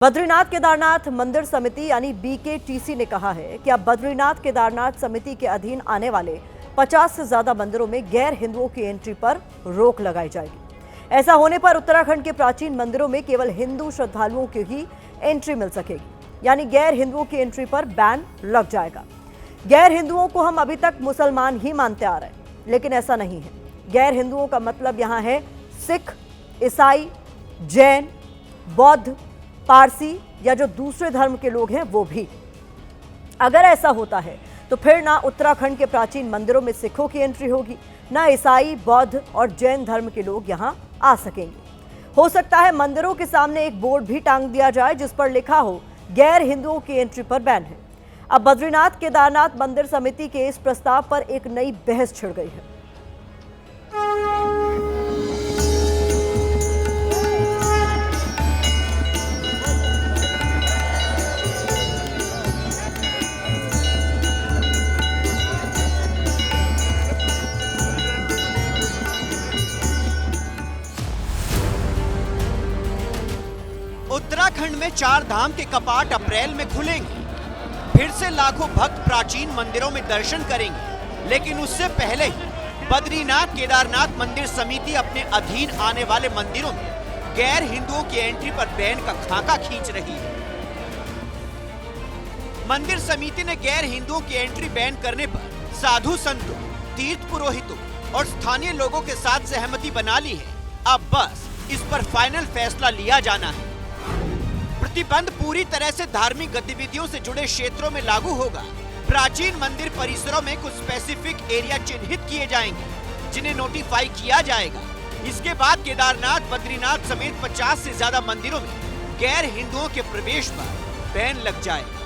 बद्रीनाथ केदारनाथ मंदिर समिति यानी BKTC ने कहा है कि अब बद्रीनाथ केदारनाथ समिति के अधीन आने वाले 50 से ज्यादा मंदिरों में गैर हिंदुओं की एंट्री पर रोक लगाई जाएगी। ऐसा होने पर उत्तराखंड के प्राचीन मंदिरों में केवल हिंदू श्रद्धालुओं की ही एंट्री मिल सकेगी, यानी गैर हिंदुओं की एंट्री पर बैन लग जाएगा। गैर हिंदुओं को हम अभी तक मुसलमान ही मानते आ रहे हैं, लेकिन ऐसा नहीं है। गैर हिंदुओं का मतलब यहाँ है सिख, ईसाई, जैन, बौद्ध, पारसी या जो दूसरे धर्म के लोग हैं वो भी। अगर ऐसा होता है तो फिर ना उत्तराखंड के प्राचीन मंदिरों में सिखों की एंट्री होगी, ना ईसाई, बौद्ध और जैन धर्म के लोग यहां आ सकेंगे। हो सकता है मंदिरों के सामने एक बोर्ड भी टांग दिया जाए जिस पर लिखा हो गैर हिंदुओं की एंट्री पर बैन है। अब बद्रीनाथ केदारनाथ मंदिर समिति के इस प्रस्ताव पर एक नई बहस छिड़ गई है। उत्तराखंड में 4 धाम के कपाट अप्रैल में खुलेंगे। फिर से लाखों भक्त प्राचीन मंदिरों में दर्शन करेंगे, लेकिन उससे पहले ही बद्रीनाथ केदारनाथ मंदिर समिति अपने अधीन आने वाले मंदिरों में गैर हिंदुओं की एंट्री पर बैन का खाका खींच रही है। मंदिर समिति ने गैर हिंदुओं की एंट्री बैन करने पर साधु संतों, तीर्थ पुरोहितों और स्थानीय लोगों के साथ सहमति बना ली है। अब बस इस पर फाइनल फैसला लिया जाना है। प्रतिबंध पूरी तरह से धार्मिक गतिविधियों से जुड़े क्षेत्रों में लागू होगा। प्राचीन मंदिर परिसरों में कुछ स्पेसिफिक एरिया चिन्हित किए जाएंगे, जिन्हें नोटिफाई किया जाएगा। इसके बाद केदारनाथ, बद्रीनाथ समेत 50 से ज्यादा मंदिरों में गैर हिंदुओं के प्रवेश पर बैन लग जाएगा।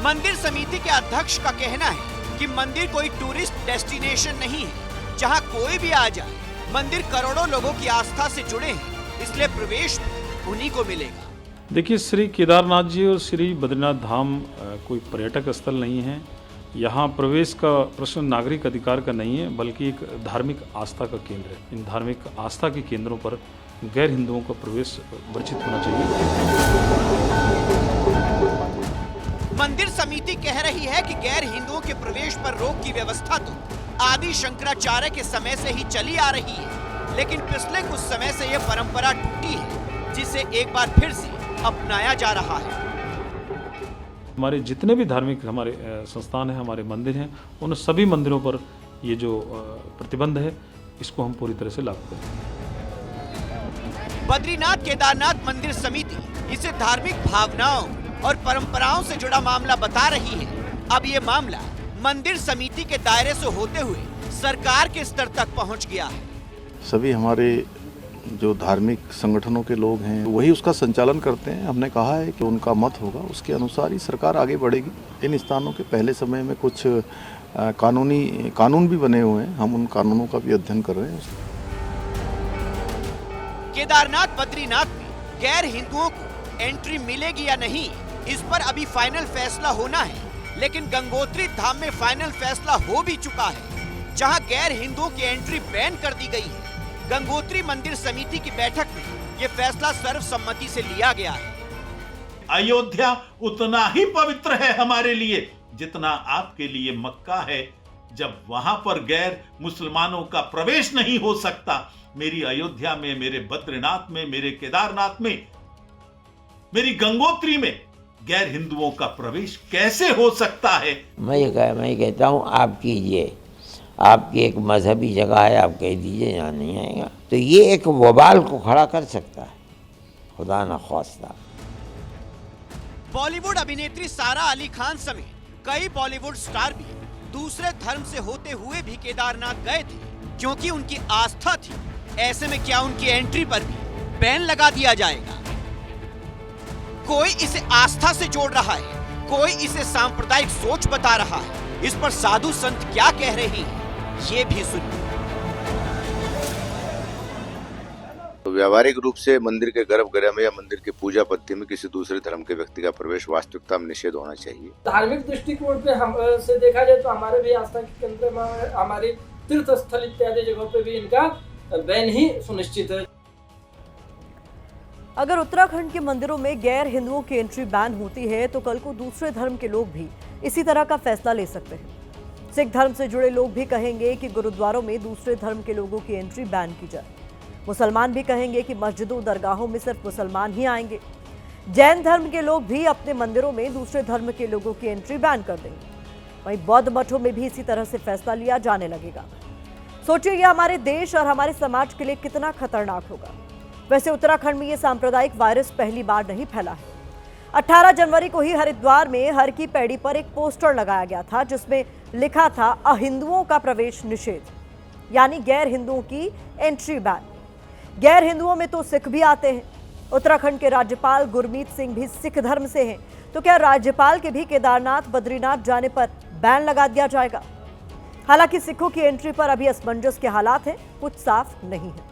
मंदिर समिति के अध्यक्ष का कहना है कि मंदिर कोई टूरिस्ट डेस्टिनेशन नहीं है जहां कोई भी आ जाए। मंदिर करोड़ों लोगों की आस्था से जुड़े हैं, इसलिए प्रवेश उन्हीं को मिलेगा। देखिए, श्री केदारनाथ जी और श्री बद्रीनाथ धाम कोई पर्यटक स्थल नहीं है। यहाँ प्रवेश का प्रश्न नागरिक अधिकार का नहीं है, बल्कि एक धार्मिक आस्था का केंद्र है। इन धार्मिक आस्था के केंद्रों पर गैर हिंदुओं का प्रवेश वर्जित होना चाहिए। मंदिर समिति कह रही है कि गैर हिंदुओं के प्रवेश पर रोक की व्यवस्था तो आदि शंकराचार्य के समय से ही चली आ रही है, लेकिन पिछले कुछ समय से यह परंपरा टूटी है, जिसे एक बार फिर से अपनाया जा रहा है। हमारे जितने भी धार्मिक हमारे संस्थान हैं, हमारे मंदिर हैं, उन सभी मंदिरों पर ये जो प्रतिबंध है, इसको हम पूरी तरह से लागू करें। बद्रीनाथ केदारनाथ मंदिर समिति इसे धार्मिक भावनाओं और परंपराओं से जुड़ा मामला बता रही है। अब ये मामला मंदिर समिति के दायरे से होते हुए सरकार के स्तर तक पहुंच गया है। सभी हमारे जो धार्मिक संगठनों के लोग हैं वही उसका संचालन करते हैं। हमने कहा है कि उनका मत होगा, उसके अनुसार ही सरकार आगे बढ़ेगी। इन स्थानों के पहले समय में कुछ कानून भी बने हुए हैं, हम उन कानूनों का भी अध्ययन कर रहे हैं। केदारनाथ, बद्रीनाथ में गैर हिंदुओं को एंट्री मिलेगी या नहीं, इस पर अभी फाइनल फैसला होना है। लेकिन गंगोत्री धाम में फाइनल फैसला हो भी चुका है, जहां गैर हिंदुओं की एंट्री बैन कर दी गई है। गंगोत्री मंदिर समिति की बैठक में ये फैसला सर्वसम्मति से लिया गया है। अयोध्या उतना ही पवित्र है हमारे लिए जितना आपके लिए मक्का है। जब वहां पर गैर मुसलमानों का प्रवेश नहीं हो सकता, मेरी अयोध्या में, मेरे बद्रीनाथ में, मेरे केदारनाथ में, मेरी गंगोत्री में गैर हिंदुओं का प्रवेश कैसे हो सकता है? मैं कहता हूँ आप कीजिए, आपकी एक मजहबी जगह है, आप कह दीजिए यहाँ नहीं आएगा, तो ये एक वबाल को खड़ा कर सकता है, खुदा न ख्वास्ता। बॉलीवुड अभिनेत्री सारा अली खान समेत कई बॉलीवुड स्टार भी दूसरे धर्म से होते हुए भी केदारनाथ गए थे, क्योंकि उनकी आस्था थी। ऐसे में क्या उनकी एंट्री पर भी बैन लगा दिया जाएगा? कोई इसे आस्था से जोड़ रहा है, कोई इसे सांप्रदायिक सोच बता रहा है। इस पर साधु संत क्या कह रहे हैं, ये भी सुनिए। तो व्यावहारिक रूप से मंदिर के गर्भगृह में या मंदिर की पूजा पद्धति में किसी दूसरे धर्म के व्यक्ति का प्रवेश वास्तविकता में निषेध होना चाहिए। धार्मिक दृष्टिकोण पे हम से देखा जाए तो हमारे भी आस्था के केंद्र में, हमारे तीर्थ स्थल इत्यादि जगहों पे भी इनका बैन ही सुनिश्चित है। अगर उत्तराखंड के मंदिरों में गैर हिंदुओं की एंट्री बैन होती है तो कल को दूसरे धर्म के लोग भी इसी तरह का फैसला ले सकते हैं। सिख धर्म से जुड़े लोग भी कहेंगे कि गुरुद्वारों में दूसरे धर्म के लोगों की एंट्री बैन की जाए। मुसलमान भी कहेंगे कि मस्जिदों दरगाहों में सिर्फ मुसलमान ही आएंगे। जैन धर्म के लोग भी अपने मंदिरों में दूसरे धर्म के लोगों की एंट्री बैन कर देंगे। वहीं बौद्ध मठों में भी इसी तरह से फैसला लिया जाने लगेगा। सोचिए यह हमारे देश और हमारे समाज के लिए कितना खतरनाक होगा। वैसे उत्तराखंड में ये सांप्रदायिक वायरस पहली बार नहीं फैला है। 18 जनवरी को ही हरिद्वार में हर की पैड़ी पर एक पोस्टर लगाया गया था जिसमें लिखा था अहिंदुओं का प्रवेश निषेध, यानी गैर हिंदुओं की एंट्री बैन। गैर हिंदुओं में तो सिख भी आते हैं। उत्तराखंड के राज्यपाल गुरमीत सिंह भी सिख धर्म से हैं, तो क्या राज्यपाल के भी केदारनाथ बद्रीनाथ जाने पर बैन लगा दिया जाएगा? हालांकि सिखों की एंट्री पर अभी असमंजस के हालात हैं, कुछ साफ नहीं है।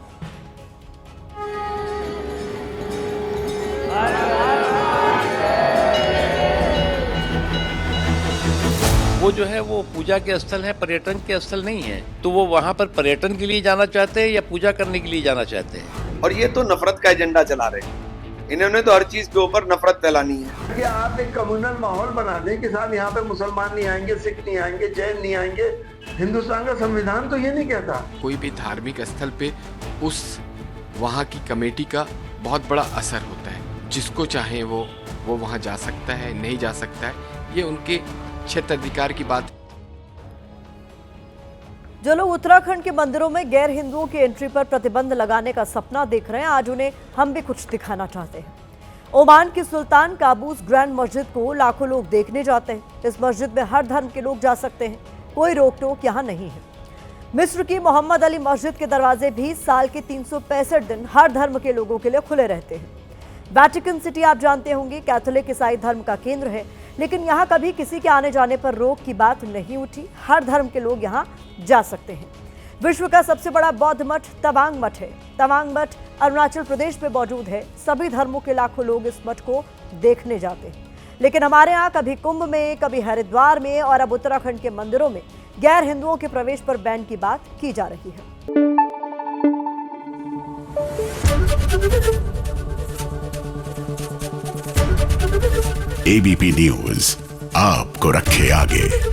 वो जो है वो पूजा के स्थल है, पर्यटन के स्थल नहीं है। तो वो वहाँ पर पर्यटन के लिए जाना चाहते हैं या पूजा करने के लिए जाना चाहते हैं? और ये तो नफरत का एजेंडा चला रहे हैं। इन्होंने तो हर चीज के ऊपर नफरत फैलानी है कि आप एक कम्युनल माहौल बना दें कि साहब यहाँ पे मुसलमान नहीं आएंगे, सिख नहीं आएंगे, जैन नहीं आएंगे। हिंदुस्तान का संविधान तो ये नहीं कहता। कोई भी धार्मिक स्थल पे उस वहाँ की कमेटी का बहुत बड़ा असर होता है। जिसको चाहे वो वहाँ जा सकता है, नहीं जा सकता है, ये उनके क्षेत्राधिकार की बात। जो लोग उत्तराखंड के मंदिरों में गैर हिंदुओं की एंट्री पर प्रतिबंध लगाने का सपना देख रहे हैं, आज उन्हें हम भी कुछ दिखाना चाहते हैं। ओमान की सुल्तान काबूस ग्रैंड मस्जिद को लाखों लोग देखने जाते हैं। इस मस्जिद में हर धर्म के लोग जा सकते हैं, कोई रोक टोक यहाँ नहीं है। मिस्र की मोहम्मद अली मस्जिद के दरवाजे भी साल के 365 दिन हर धर्म के लोगों के लिए खुले रहते हैं। वेटिकन सिटी आप जानते होंगे कैथोलिक ईसाई धर्म का केंद्र है, लेकिन यहाँ कभी किसी के आने जाने पर रोक की बात नहीं उठी। हर धर्म के लोग यहाँ जा सकते हैं। विश्व का सबसे बड़ा बौद्ध मठ तवांग मठ है। तवांग मठ अरुणाचल प्रदेश में मौजूद है। सभी धर्मों के लाखों लोग इस मठ को देखने जाते हैं। लेकिन हमारे यहाँ कभी कुंभ में, कभी हरिद्वार में और अब उत्तराखंड के मंदिरों में गैर हिंदुओं के प्रवेश पर बैन की बात की जा रही है। एबीपी न्यूज आपको रखे आगे।